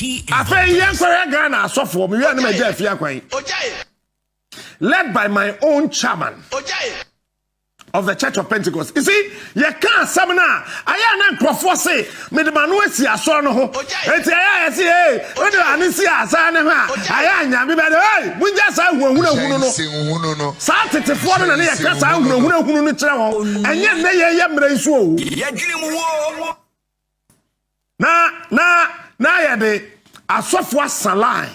key I say young Korea Ghana so for me and my deaf yakway. Led by my own chairman of the Church of Pentecost. You see, you can't summon I am not for say, Medamanusi, a son of I say, hey, what do I see? I am, we just have one who know. Started to fall and I can't sound who travel, and yet they are embrace you. Na ya de asofo salai.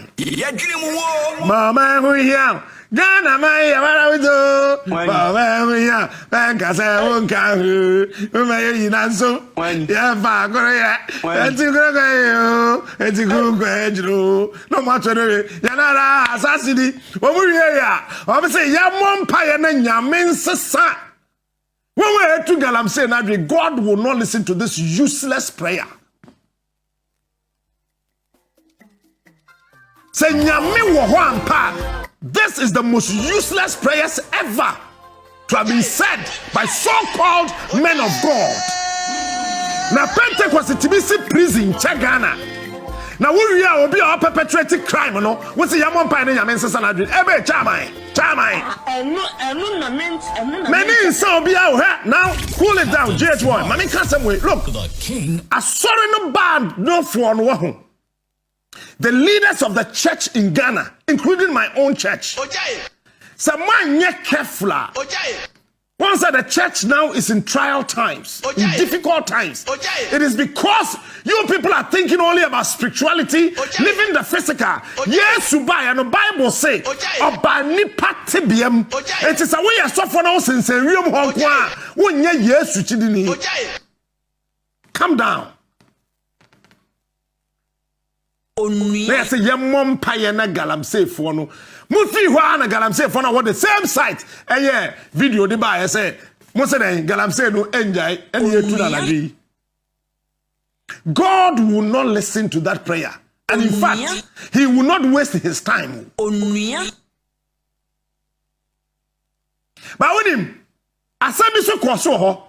Mama who here. Ghana my do. Mama who here. Banka say wonka hu. Mama yi nanso. Ya fa Korea. Eti go. Eti go ejro. No matter the. Ya na asasidi. Omu here ya. Omu say ya mompa ya na nyame nsesa. When we head to Galamsey now, God will not listen to this useless prayer. Say nyame wo ho ampa. This is the most useless prayers ever to have been said by so-called men of God. Now Pentecost to be prison Ghana. Now we are obi a perpetrating crime no. What say yamon pa na nyame nsesa na dwen. Ebe chairman. Many so be out now. Cool it down, JH1. Mami can some way. Look, the king. I saw no bad no for no. The leaders of the church in Ghana, including my own church, someone yet careful. Once that the church now is in trial times, in difficult times, it is because you people are thinking only about spirituality, living the physical. Yes, and the Bible say, it is a way of suffering since a real home. Yes, calm down. There's a young mom pie na Galamsey for no. Mufi Juana Galamsey for no what the same site. And yeah, video de buy say, Mosene Galamsey no enjoy any to God will not listen to that prayer. And in fact, he will not waste his time. But with him, assembly so kwaso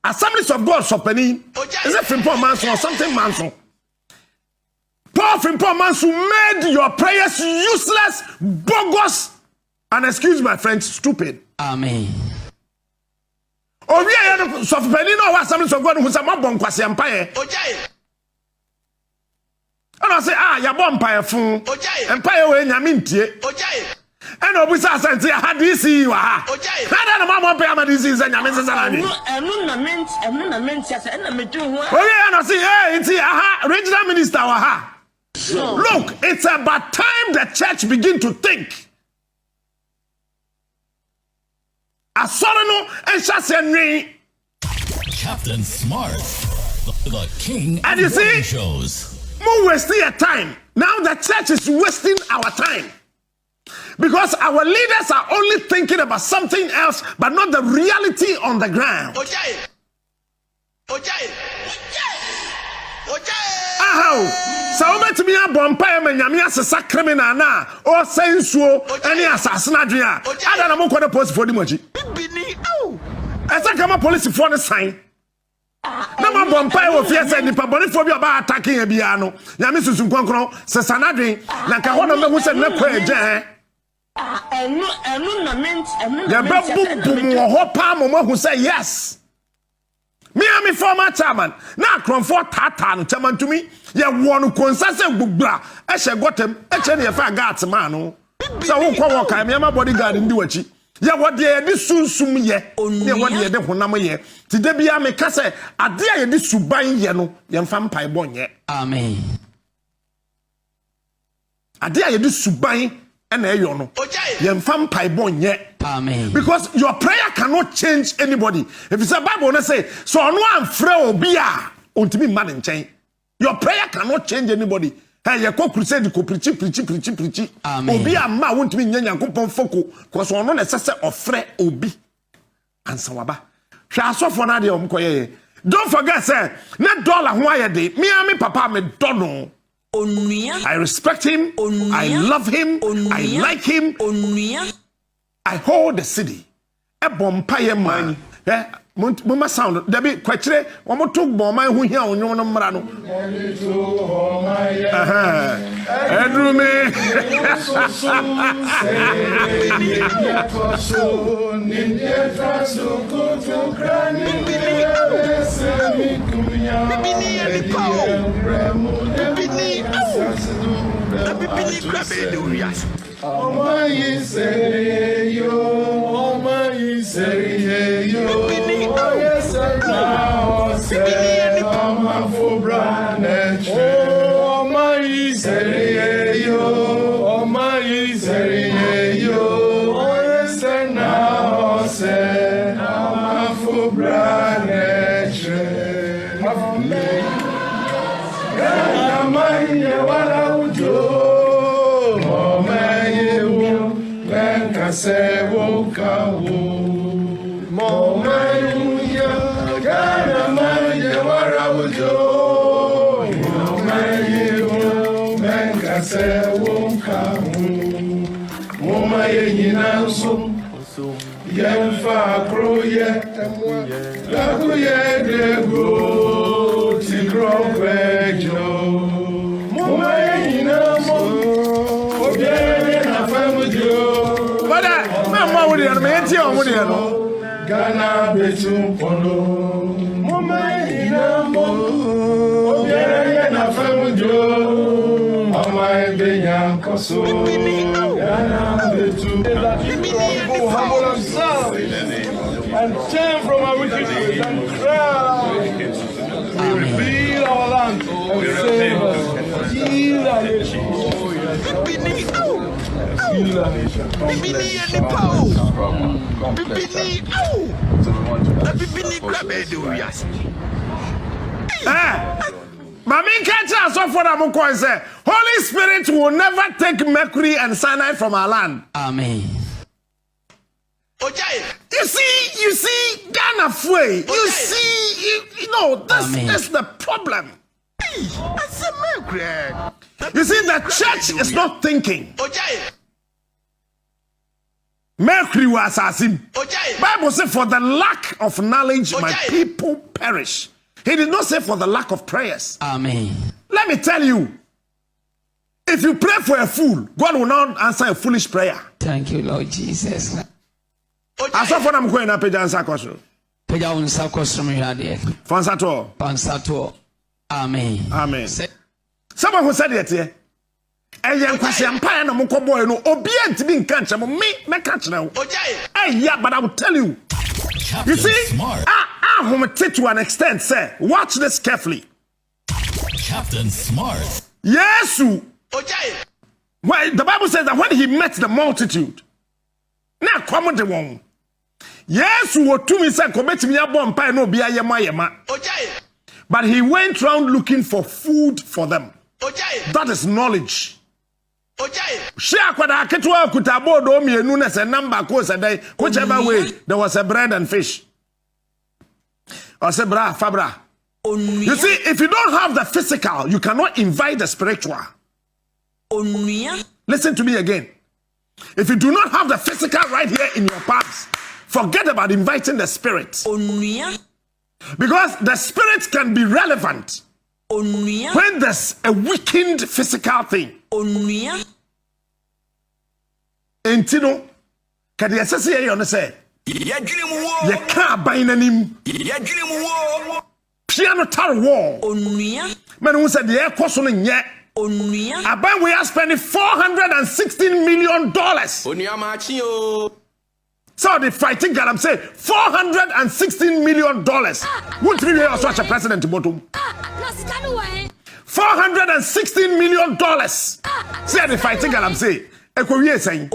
Assemblies of God Sopeni is it Frimpong Manson or something Manson? Paul Frimpong Manson made your prayers useless, bogus, and excuse my friends, stupid. Amen. Oh, we are Sopeni no Assemblies of God who's a mabon kwasi empire. And I say, ya empire fun. Empire we nyamintie. And obisa senti hadisi wa ha. Kada na mama pe amadisi se nyame sesana ni. Oh yeah, say hey, it's aha, regional minister wa ha. Look, it's about time the church begin to think. Asorano and Shasenri. Captain Smart, the king and you see, shows. More wasting your time. Now the church is wasting our time. Because our leaders are only thinking about something else, but not the reality on the ground. So let me a bompire and Yamias criminal now, or sensual, any assassin. I don't know what a post for the emoji. As I come up police for the sign. No more bompire of yes and the Paboniphobia about attacking a piano. Yamisus Unconcro, Sasanadri, like a one of them who said no prayer. Who say yes. Me and me former chairman. Now comfort Tatan chairman to me. Ya one consensus bubra. I shall got him. Actually, if I got a man. So who come walk? I'm my bodyguard in Duachi. Ya what ye this soon sum ye. Ya what ye de Honama ye. Today be a me case. A dear this subain yeno. Yan fam pie bon ye. Amen. A dear this subain. Amen. Because your prayer cannot change anybody. If it's a Bible, say so on one frail be on to be man in chain. Your prayer cannot change anybody. Hey, you go crusade, you preach. Obi a ma won't be nyanya kupon foko, because on no necessary of free obi. And sawaba. Shaso for na de omkoye. Don't forget, say, net dollar why de. Me papa me dono. I respect him. I love him. I like him. I hold the city. A bompire man. Mama sound Debbie kwetire wo to gboma hu hia onwom no mra no edrume Ghana betum pono mama inambo obiara na famujo mama benya koso Ghana betum people humble themselves and turn from our wicked ways and cry. We rebuild our land and save us. Heal our nation. Holy Spirit will never take mercury and cyanide from our land. Amen. You see, Ghana Fue. You see, you know, that's the problem. You see, the church is not thinking. Mercury was assassin. Bible says, for the lack of knowledge, my people perish. He did not say for the lack of prayers. Amen. Let me tell you, if you pray for a fool, God will not answer a foolish prayer. Thank you, Lord Jesus. I saw for them going up and Sakoso. Pejaun Sakosum Yadi. Fonsato. Pansato. Amen. Amen. Someone who said it here. And young Christian Pine and Mokoboy, no obedient to being catch me catch now. Yeah, but I will tell you. You see, I'm going to to an extent, sir. Watch this carefully. Captain Smart. Yes. Well, the Bible says that when he met the multitude, now come on the one. Yes, what to me said, commit me a bomb pie no be a yama. But he went round looking for food for them. That is knowledge. Whichever way there was a bread and fish. Or say bra, fabra. You see, if you don't have the physical, you cannot invite the spiritual. Listen to me again. If you do not have the physical right here in your past, forget about inviting the spirit. Because the spirit can be relevant when there's a weakened physical thing. Entino, can you say you say? You can't buy him. Piano tar wall. Man who said the air costing yet. I buy we are spending $416 million. So the fighting Galamsey, $416 million. Won't be such a president to bottom. $416 million. Say the fighting Galamsey. Ekowie saying.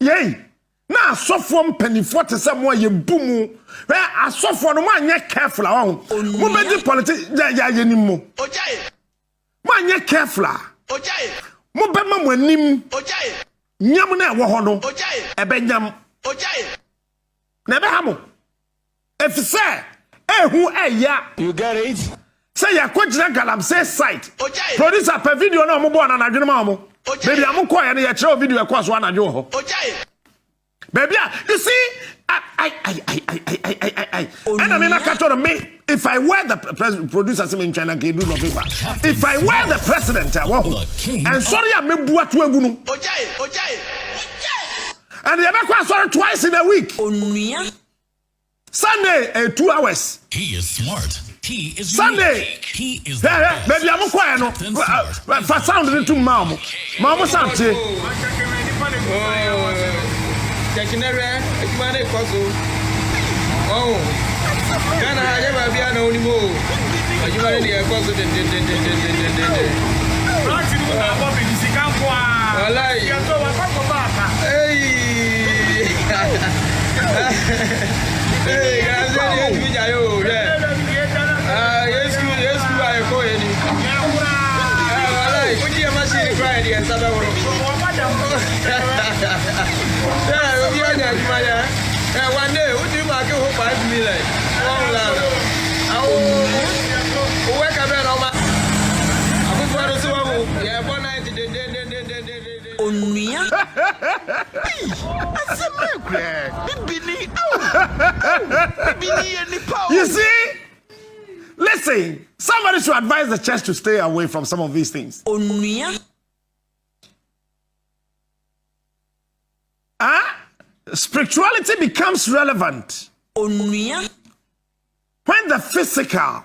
Yay. Na asofo mpanifo te se mo ye bumu. Where asofo no man ye careful ahun. Mo be di politics ya ye nim mo. Man ye careful. Mo be ma mo anim. Nyam na wo ho no. Ebe nyam. Na be ha mo. If say ehu eya. You get it? Say ya kwagina Galamsey site. Producer per video na mo bo na adwene ma mo. Baby, I'm going to show video across one and you. Baby, you see, And I mean, I catch on me. If I were the producer, in China, can do nothing. If I were the president, I won't. And sorry, I may what we gunu. And the other sorry twice in a week. Sunday, 2 hours. He is smart. He is Sunday. unique. He is Baby, I'm quiet. No, for sound into mama. Mama sound. Oh, Ghana, I never be an only move. You are the apostle. Hey, one day, what do you make it 5 million? Wake up and over. I'm going to yeah, 190. You see? Listen, somebody should advise the church to stay away from some of these things. Spirituality becomes relevant when the physical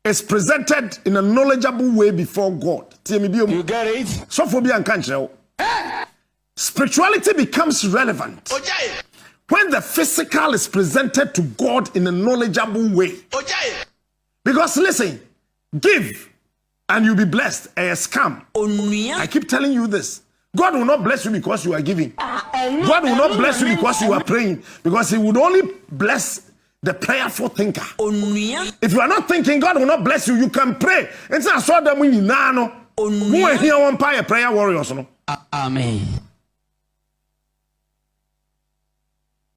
is presented in a knowledgeable way before God. You get it? Sophobia and cancer. Spirituality becomes relevant when the physical is presented to God in a knowledgeable way. Because listen, give and you'll be blessed. A scam. I keep telling you this. God will not bless you because you are giving. God will not bless you because you are praying. Because he would only bless the prayerful thinker. If you are not thinking, God will not bless you. You can pray. And so I saw them when you know. Who are here on prayer warriors. Amen.